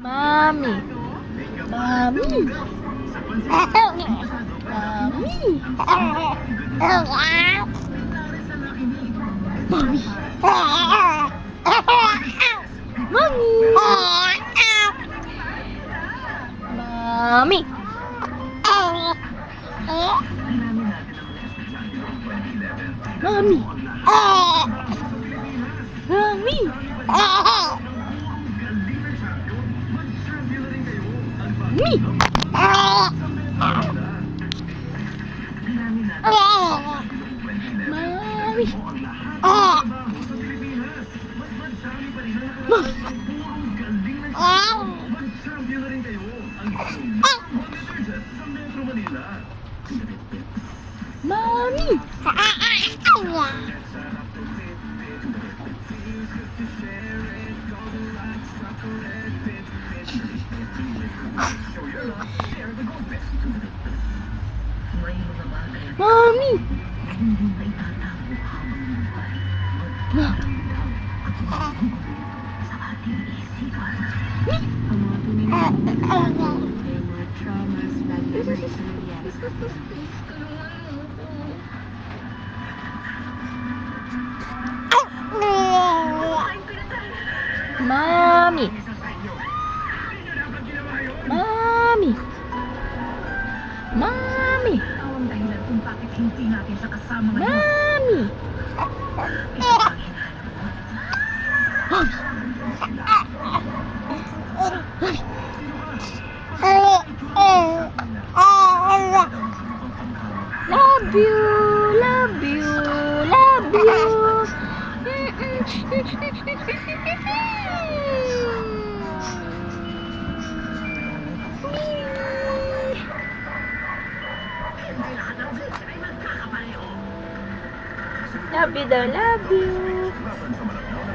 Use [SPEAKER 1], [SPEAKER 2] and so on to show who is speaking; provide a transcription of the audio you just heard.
[SPEAKER 1] Mami. Mami. Mami. Mami. Mami. Mami. Mami. Mami. Mami. Mami. Mami. Mami. Mami.
[SPEAKER 2] Ang dahilan kung bakit hindi natin siya kasama ngayon.
[SPEAKER 1] Mami. Love you, love you, love you. Love you daw, love you.